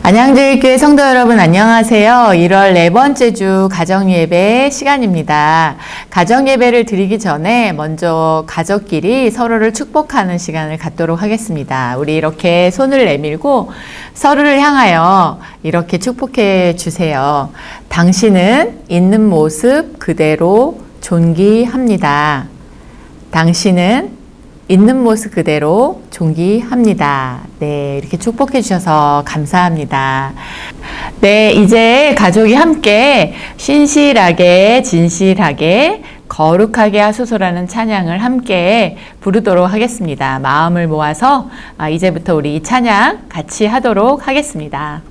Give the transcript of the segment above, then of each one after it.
안양제일교회 성도 여러분 안녕하세요. 1월 네 번째 주 가정예배 시간입니다. 가정예배를 드리기 전에 먼저 가족끼리 서로를 축복하는 시간을 갖도록 하겠습니다. 우리 이렇게 손을 내밀고 서로를 향하여 이렇게 축복해 주세요. 당신은 있는 모습 그대로 존귀합니다. 당신은 있는 모습 그대로 존귀합니다. 네, 이렇게 축복해 주셔서 감사합니다. 네, 이제 가족이 함께 신실하게, 진실하게, 거룩하게 하소서라는 찬양을 함께 부르도록 하겠습니다. 마음을 모아서 이제부터 우리 이 찬양 같이 하도록 하겠습니다.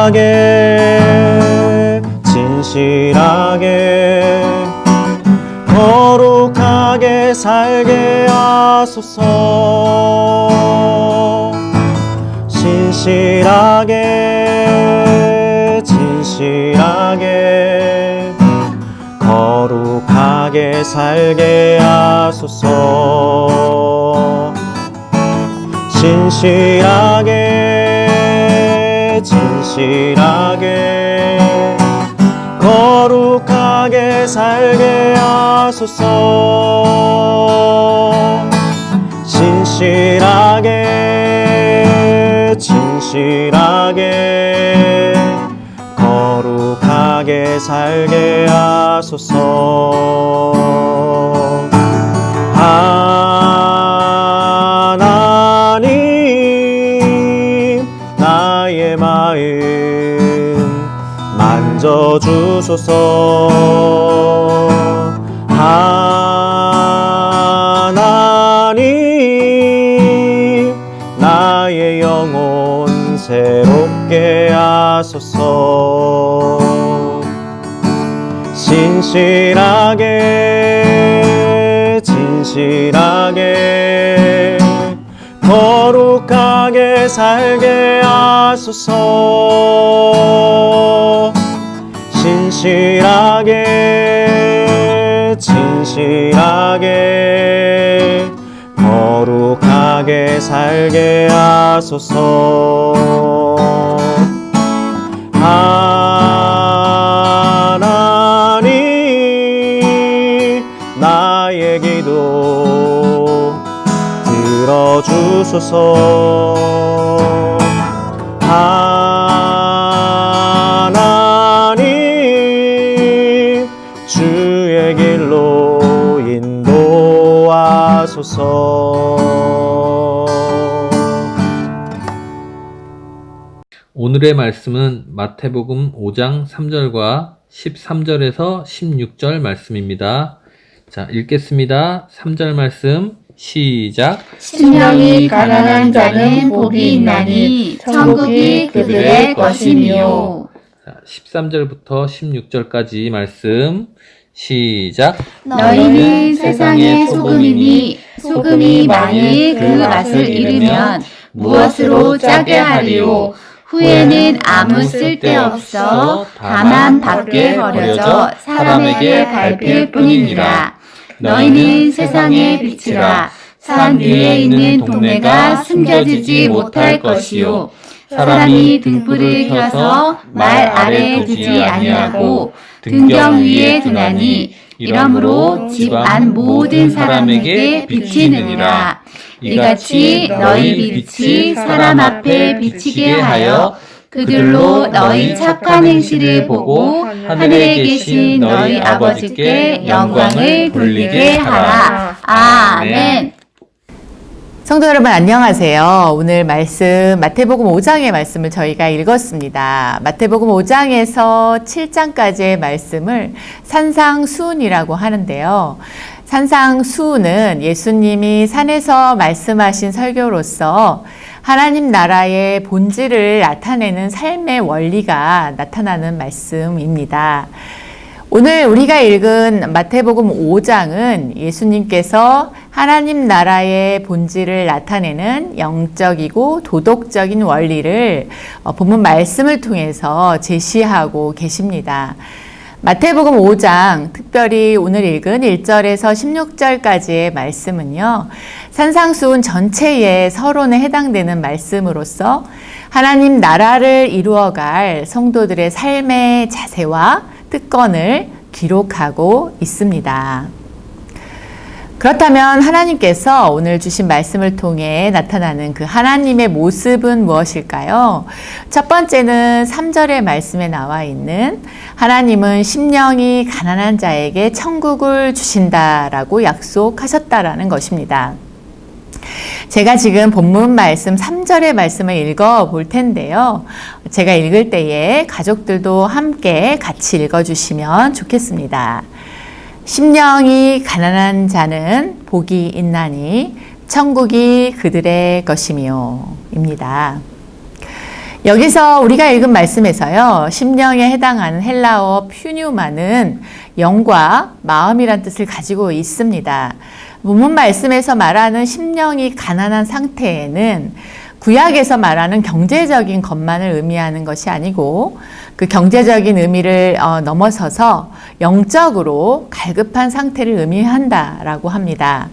진실하게 진실하게 거룩하게 살게 하소서. 진실하게 진실하게 거룩하게 살게 하소서. 진실하게 진실하게 거룩하게 살게 하소서. 진실하게 진실하게 거룩하게 살게 하소서. 하나님 나의 마음 만져주소서. 하나님 나의 영혼 새롭게 하소서. 진실하게 진실하게 거룩하게 살게 하소서. 진실하게 진실하게 거룩하게 살게 하소서. 하나님 나의 기도 들어주소서. 하나님 주의 길로 인도하소서. 오늘의 말씀은 마태복음 5장 3절과 13절에서 16절 말씀입니다. 자, 읽겠습니다. 3절 말씀 시작. 심령이 가난한 자는 복이 있나니 천국이 그들의 것이며. 자, 13절부터 16절까지 말씀 시작. 너희는 세상의 소금이니 소금이 만일 그 맛을 잃으면 무엇으로 짜게 하리요. 후에는 아무 쓸데없어 다만 밖에 버려져 사람에게 밟힐 뿐이니라. 너희는 세상의 빛이라. 산 위에 있는 동네가 숨겨지지 못할 것이요. 사람이 등불을 켜서 말 아래에 두지 아니하고 등경 위에 두나니 이러므로 집 안 모든 사람에게 비치느니라. 이같이 너희 빛이 사람 앞에 비치게 하여 그들로 너희 착한 행실을 보고 하늘에 계신 너희 아버지께 영광을 돌리게 하라. 아멘. 성도 여러분 안녕하세요. 오늘 말씀 마태복음 5장의 말씀을 저희가 읽었습니다. 마태복음 5장에서 7장까지의 말씀을 산상수훈이라고 하는데요. 산상수훈은 예수님이 산에서 말씀하신 설교로서 하나님 나라의 본질을 나타내는 삶의 원리가 나타나는 말씀입니다. 오늘 우리가 읽은 마태복음 5장은 예수님께서 하나님 나라의 본질을 나타내는 영적이고 도덕적인 원리를 본문 말씀을 통해서 제시하고 계십니다. 마태복음 5장, 특별히 오늘 읽은 1절에서 16절까지의 말씀은요, 산상수훈 전체의 서론에 해당되는 말씀으로서 하나님 나라를 이루어갈 성도들의 삶의 자세와 특권을 기록하고 있습니다. 그렇다면 하나님께서 오늘 주신 말씀을 통해 나타나는 그 하나님의 모습은 무엇일까요? 첫 번째는 3절의 말씀에 나와 있는 하나님은 심령이 가난한 자에게 천국을 주신다라고 약속하셨다라는 것입니다. 제가 지금 본문 말씀 3절의 말씀을 읽어 볼 텐데요. 제가 읽을 때에 가족들도 함께 같이 읽어주시면 좋겠습니다. 심령이 가난한 자는 복이 있나니 천국이 그들의 것이며 입니다. 여기서 우리가 읽은 말씀에서요, 심령에 해당하는 헬라어 퓨뉴마는 영과 마음이란 뜻을 가지고 있습니다. 본문 말씀에서 말하는 심령이 가난한 상태에는 구약에서 말하는 경제적인 것만을 의미하는 것이 아니고 그 경제적인 의미를 넘어서서 영적으로 갈급한 상태를 의미한다라고 합니다.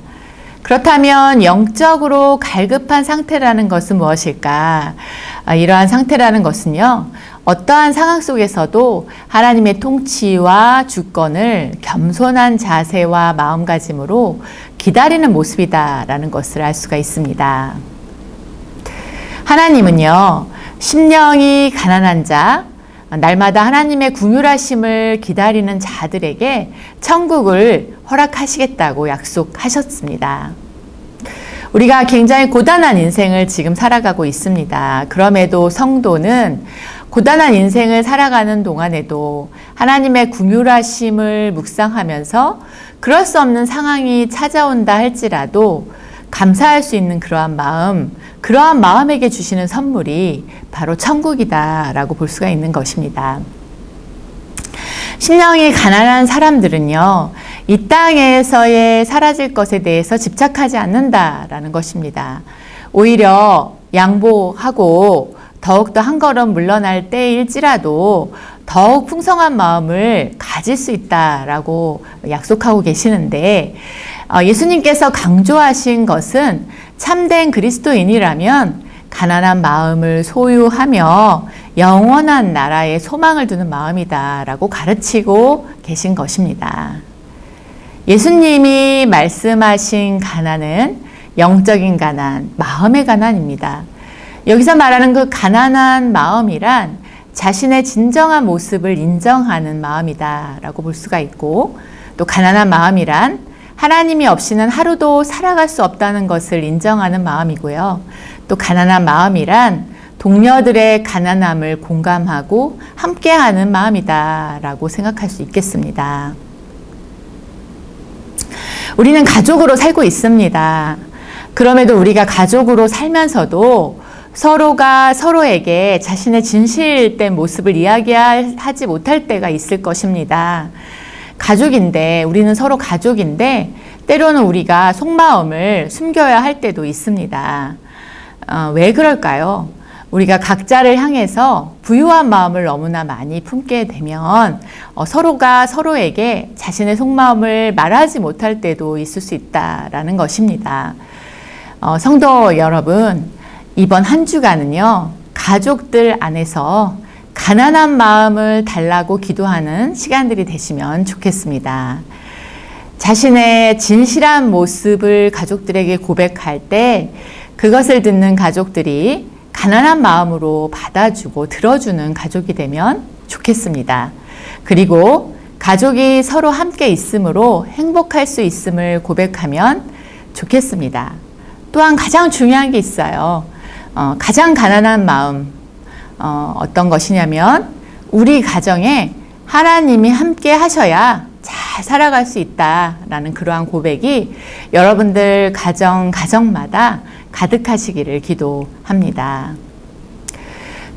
그렇다면 영적으로 갈급한 상태라는 것은 무엇일까? 이러한 상태라는 것은요, 어떠한 상황 속에서도 하나님의 통치와 주권을 겸손한 자세와 마음가짐으로 기다리는 모습이다라는 것을 알 수가 있습니다. 하나님은요, 심령이 가난한 자, 날마다 하나님의 긍휼하심을 기다리는 자들에게 천국을 허락하시겠다고 약속하셨습니다. 우리가 굉장히 고단한 인생을 지금 살아가고 있습니다. 그럼에도 성도는 고단한 인생을 살아가는 동안에도 하나님의 긍휼하심을 묵상하면서 그럴 수 없는 상황이 찾아온다 할지라도 감사할 수 있는 그러한 마음에게 주시는 선물이 바로 천국이다라고 볼 수가 있는 것입니다. 심령이 가난한 사람들은요, 이 땅에서의 사라질 것에 대해서 집착하지 않는다라는 것입니다. 오히려 양보하고 더욱더 한 걸음 물러날 때일지라도 더욱 풍성한 마음을 가질 수 있다라고 약속하고 계시는데, 예수님께서 강조하신 것은 참된 그리스도인이라면 가난한 마음을 소유하며 영원한 나라에 소망을 두는 마음이다라고 가르치고 계신 것입니다. 예수님이 말씀하신 가난은 영적인 가난, 마음의 가난입니다. 여기서 말하는 그 가난한 마음이란 자신의 진정한 모습을 인정하는 마음이다라고 볼 수가 있고, 또 가난한 마음이란 하나님이 없이는 하루도 살아갈 수 없다는 것을 인정하는 마음이고요. 또 가난한 마음이란 동료들의 가난함을 공감하고 함께하는 마음이다라고 생각할 수 있겠습니다. 우리는 가족으로 살고 있습니다. 그럼에도 우리가 가족으로 살면서도 서로가 서로에게 자신의 진실된 모습을 이야기하지 못할 때가 있을 것입니다. 가족인데, 우리는 서로 가족인데 때로는 우리가 속마음을 숨겨야 할 때도 있습니다. 왜 그럴까요? 우리가 각자를 향해서 부유한 마음을 너무나 많이 품게 되면 서로가 서로에게 자신의 속마음을 말하지 못할 때도 있을 수 있다라는 것입니다. 성도 여러분, 이번 한 주간은요, 가족들 안에서 가난한 마음을 달라고 기도하는 시간들이 되시면 좋겠습니다. 자신의 진실한 모습을 가족들에게 고백할 때 그것을 듣는 가족들이 가난한 마음으로 받아주고 들어주는 가족이 되면 좋겠습니다. 그리고 가족이 서로 함께 있음으로 행복할 수 있음을 고백하면 좋겠습니다. 또한 가장 중요한 게 있어요. 가장 가난한 마음, 어떤 것이냐면 우리 가정에 하나님이 함께 하셔야 잘 살아갈 수 있다라는 그러한 고백이 여러분들 가정마다 가득하시기를 기도합니다.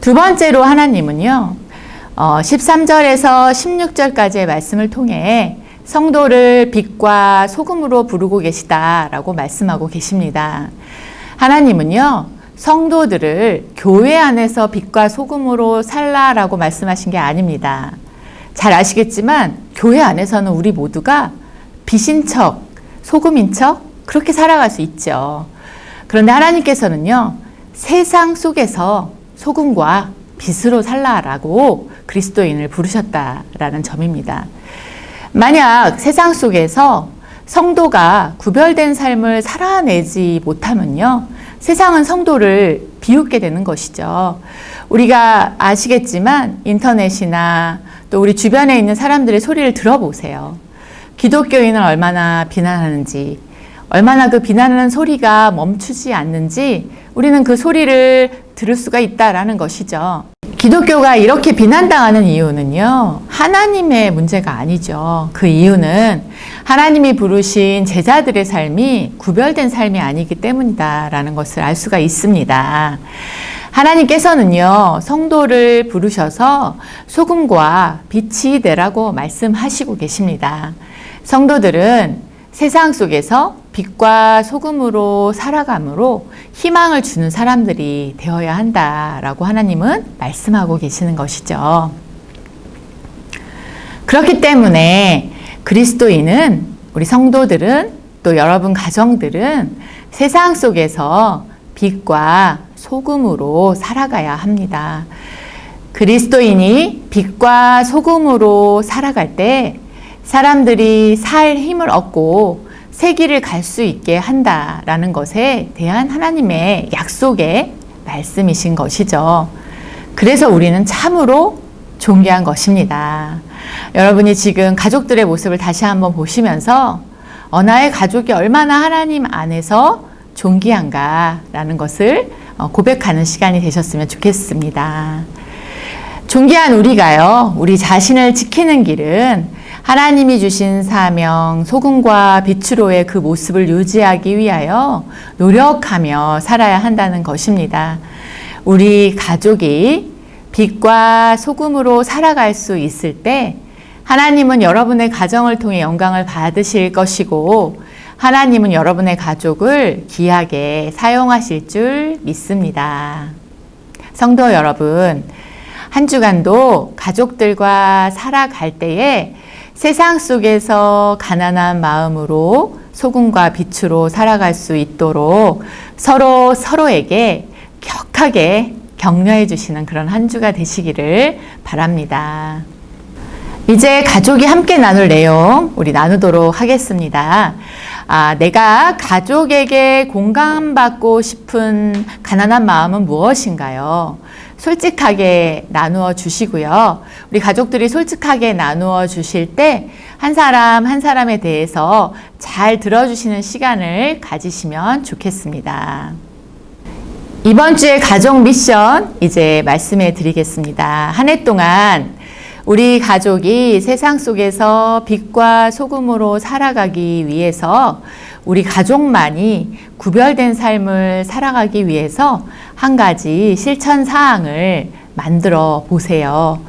두 번째로 하나님은요, 13절에서 16절까지의 말씀을 통해 성도를 빛과 소금으로 부르고 계시다라고 말씀하고 계십니다. 하나님은요, 성도들을 교회 안에서 빛과 소금으로 살라라고 말씀하신 게 아닙니다. 잘 아시겠지만 교회 안에서는 우리 모두가 빛인 척, 소금인 척 그렇게 살아갈 수 있죠. 그런데 하나님께서는요, 세상 속에서 소금과 빛으로 살라라고 그리스도인을 부르셨다라는 점입니다. 만약 세상 속에서 성도가 구별된 삶을 살아내지 못하면요, 세상은 성도를 비웃게 되는 것이죠. 우리가 아시겠지만 인터넷이나 또 우리 주변에 있는 사람들의 소리를 들어보세요. 기독교인을 얼마나 비난하는지, 얼마나 그 비난하는 소리가 멈추지 않는지 우리는 그 소리를 들을 수가 있다라는 것이죠. 기독교가 이렇게 비난당하는 이유는요, 하나님의 문제가 아니죠. 그 이유는 하나님이 부르신 제자들의 삶이 구별된 삶이 아니기 때문이다라는 것을 알 수가 있습니다. 하나님께서는요, 성도를 부르셔서 소금과 빛이 되라고 말씀하시고 계십니다. 성도들은 세상 속에서 빛과 소금으로 살아감으로 희망을 주는 사람들이 되어야 한다라고 하나님은 말씀하고 계시는 것이죠. 그렇기 때문에 그리스도인은, 우리 성도들은, 또 여러분 가정들은 세상 속에서 빛과 소금으로 살아가야 합니다. 그리스도인이 빛과 소금으로 살아갈 때 사람들이 살 힘을 얻고 새 길을 갈 수 있게 한다라는 것에 대한 하나님의 약속의 말씀이신 것이죠. 그래서 우리는 참으로 존귀한 것입니다. 여러분이 지금 가족들의 모습을 다시 한번 보시면서 나의 가족이 얼마나 하나님 안에서 존귀한가라는 것을 고백하는 시간이 되셨으면 좋겠습니다. 존귀한 우리가요, 우리 자신을 지키는 길은 하나님이 주신 사명, 소금과 빛으로의 그 모습을 유지하기 위하여 노력하며 살아야 한다는 것입니다. 우리 가족이 빛과 소금으로 살아갈 수 있을 때 하나님은 여러분의 가정을 통해 영광을 받으실 것이고, 하나님은 여러분의 가족을 귀하게 사용하실 줄 믿습니다. 성도 여러분, 한 주간도 가족들과 살아갈 때에 세상 속에서 가난한 마음으로 소금과 빛으로 살아갈 수 있도록 서로에게 격하게 격려해 주시는 그런 한 주가 되시기를 바랍니다. 이제 가족이 함께 나눌 내용 우리 나누도록 하겠습니다. 내가 가족에게 공감받고 싶은 가난한 마음은 무엇인가요? 솔직하게 나누어 주시고요. 우리 가족들이 솔직하게 나누어 주실 때 한 사람 한 사람에 대해서 잘 들어주시는 시간을 가지시면 좋겠습니다. 이번 주의 가족 미션 이제 말씀해 드리겠습니다. 한 해 동안 우리 가족이 세상 속에서 빛과 소금으로 살아가기 위해서, 우리 가족만이 구별된 삶을 살아가기 위해서 한 가지 실천 사항을 만들어 보세요.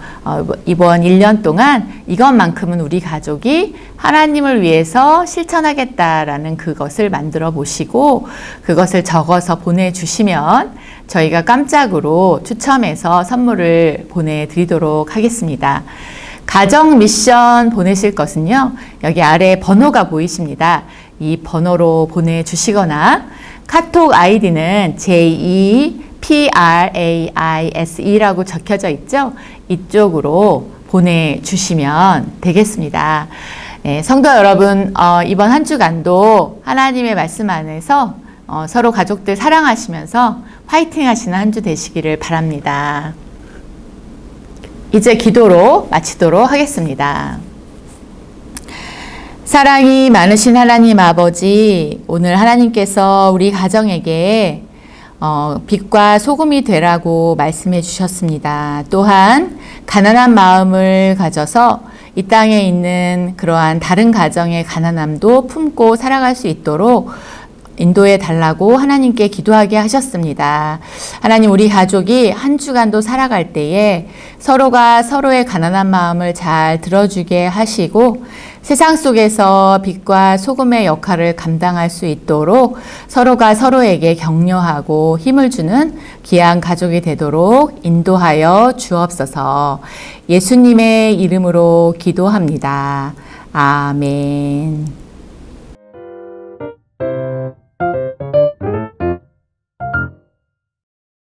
이번 1년 동안 이것만큼은 우리 가족이 하나님을 위해서 실천하겠다라는 그것을 만들어 보시고 그것을 적어서 보내주시면 저희가 깜짝으로 추첨해서 선물을 보내드리도록 하겠습니다. 가정 미션 보내실 것은요, 여기 아래 번호가 보이십니다. 이 번호로 보내주시거나 카톡 아이디는 JEPRAISE라고 적혀져 있죠? 이쪽으로 보내주시면 되겠습니다. 네, 성도 여러분, 이번 한 주간도 하나님의 말씀 안에서 서로 가족들 사랑하시면서 화이팅 하시는 한 주 되시기를 바랍니다. 이제 기도로 마치도록 하겠습니다. 사랑이 많으신 하나님 아버지, 오늘 하나님께서 우리 가정에게 빛과 소금이 되라고 말씀해 주셨습니다. 또한 가난한 마음을 가져서 이 땅에 있는 그러한 다른 가정의 가난함도 품고 살아갈 수 있도록 인도해 달라고 하나님께 기도하게 하셨습니다. 하나님, 우리 가족이 한 주간도 살아갈 때에 서로가 서로의 가난한 마음을 잘 들어주게 하시고 세상 속에서 빛과 소금의 역할을 감당할 수 있도록 서로가 서로에게 격려하고 힘을 주는 귀한 가족이 되도록 인도하여 주옵소서. 예수님의 이름으로 기도합니다. 아멘.